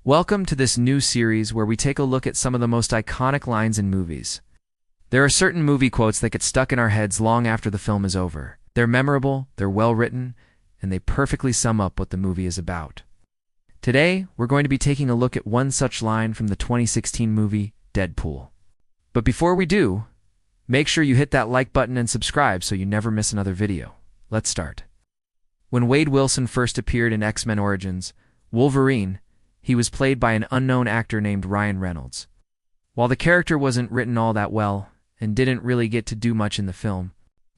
Welcome to this new series where we take a look at some of the most iconic lines in movies. There are certain movie quotes that get stuck in our heads long after the film is over. They're memorable, they're well-written, and they perfectly sum up what the movie is about. Today, we're going to be taking a look at one such line from the 2016 movie, Deadpool. But before we do, make sure you hit that like button and subscribe so you never miss another video. Let's start. When Wade Wilson first appeared in X-Men Origins, Wolverine, he was played by an unknown actor named Ryan Reynolds. While the character wasn't written all that well and didn't really get to do much in the film,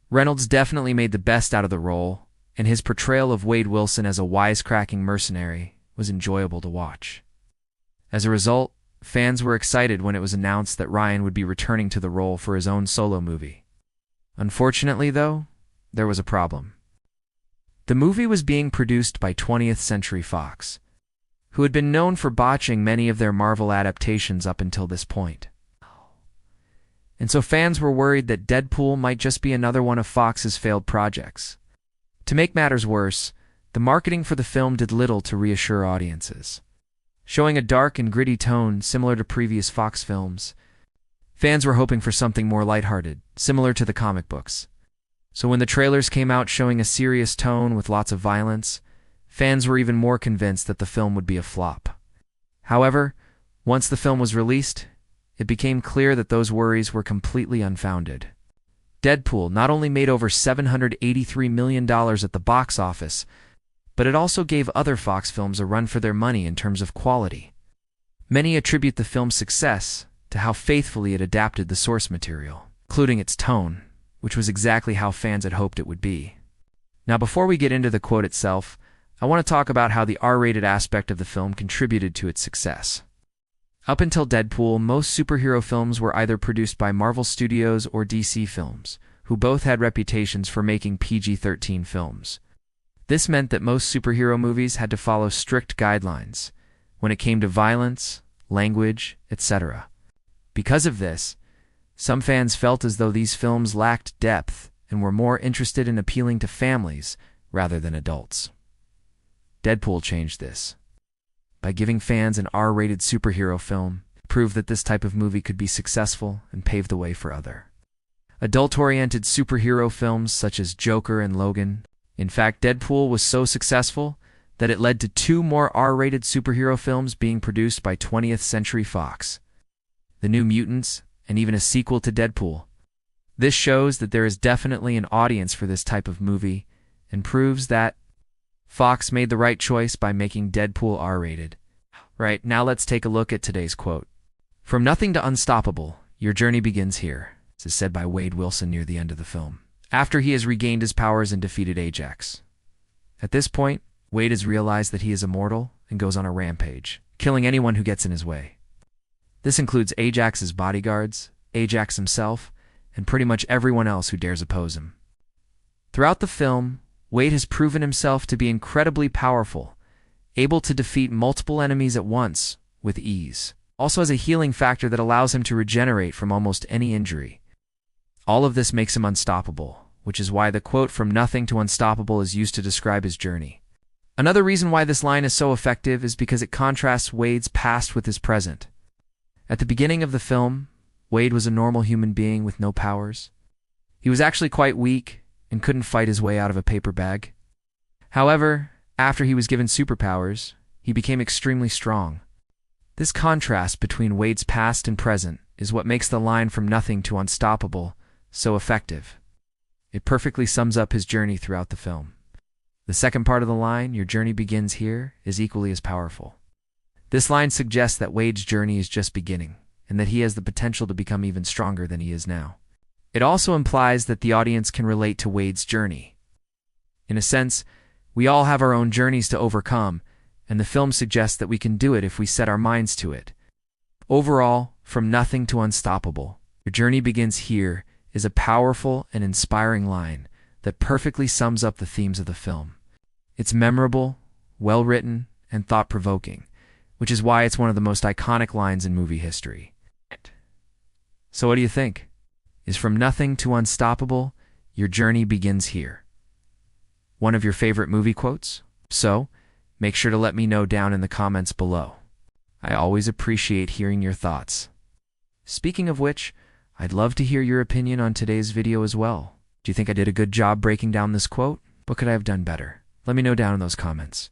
Reynolds definitely made the best out of the role, and his portrayal of Wade Wilson as a wisecracking mercenary was enjoyable to watch. As a result, fans were excited when it was announced that Ryan would be returning to the role for his own solo movie. Unfortunately, though, there was a problem. The movie was being produced by 20th Century Fox, who had been known for botching many of their Marvel adaptations up until this point. And so fans were worried that Deadpool might just be another one of Fox's failed projects. To make matters worse, the marketing for the film did little to reassure audiences. Showing a dark and gritty tone similar to previous Fox films, fans were hoping for something more lighthearted, similar to the comic books. So when the trailers came out showing a serious tone with lots of violence, fans were even more convinced that the film would be a flop. However, once the film was released, it became clear that those worries were completely unfounded. Deadpool not only made over $783 million at the box office, but it also gave other Fox films a run for their money in terms of quality. Many attribute the film's success to how faithfully it adapted the source material, including its tone, which was exactly how fans had hoped it would be. Now, before we get into the quote itself, I want to talk about how the R-rated aspect of the film contributed to its success. Up until Deadpool, most superhero films were either produced by Marvel Studios or DC Films, who both had reputations for making PG-13 films. This meant that most superhero movies had to follow strict guidelines when it came to violence, language, etc. Because of this, some fans felt as though these films lacked depth and were more interested in appealing to families rather than adults. Deadpool changed this. By giving fans an R-rated superhero film, it proved that this type of movie could be successful and paved the way for other adult-oriented superhero films such as Joker and Logan. In fact, Deadpool was so successful that it led to 2 more R-rated superhero films being produced by 20th Century Fox: The New Mutants, and even a sequel to Deadpool. This shows that there is definitely an audience for this type of movie and proves that Fox made the right choice by making Deadpool R-rated. Right, now let's take a look at today's quote. From nothing to unstoppable, your journey begins here. This is said by Wade Wilson near the end of the film, after he has regained his powers and defeated Ajax. At this point, Wade has realized that he is immortal and goes on a rampage, killing anyone who gets in his way. This includes Ajax's bodyguards, Ajax himself, and pretty much everyone else who dares oppose him. Throughout the film, Wade has proven himself to be incredibly powerful, able to defeat multiple enemies at once with ease. Also has a healing factor that allows him to regenerate from almost any injury. All of this makes him unstoppable, which is why the quote "from nothing to unstoppable" is used to describe his journey. Another reason why this line is so effective is because it contrasts Wade's past with his present. At the beginning of the film, Wade was a normal human being with no powers. He was actually quite weak and couldn't fight his way out of a paper bag. However, after he was given superpowers, he became extremely strong. This contrast between Wade's past and present is what makes the line "from nothing to unstoppable" so effective. It perfectly sums up his journey throughout the film. The second part of the line, "your journey begins here," is equally as powerful. This line suggests that Wade's journey is just beginning, and that he has the potential to become even stronger than he is now. It also implies that the audience can relate to Wade's journey. In a sense, we all have our own journeys to overcome, and the film suggests that we can do it if we set our minds to it. Overall, "from nothing to unstoppable, your journey begins here" is a powerful and inspiring line that perfectly sums up the themes of the film. It's memorable, well-written, and thought-provoking, which is why it's one of the most iconic lines in movie history. So what do you think? Is "from nothing to unstoppable, your journey begins here" one of your favorite movie quotes? So, make sure to let me know down in the comments below. I always appreciate hearing your thoughts. Speaking of which, I'd love to hear your opinion on today's video as well. Do you think I did a good job breaking down this quote? What could I have done better? Let me know down in those comments.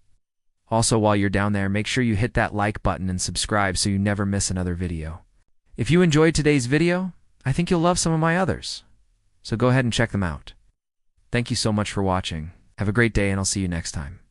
Also, while you're down there, make sure you hit that like button and subscribe so you never miss another video. If you enjoyed today's video, I think you'll love some of my others. So go ahead and check them out. Thank you so much for watching. Have a great day, and I'll see you next time.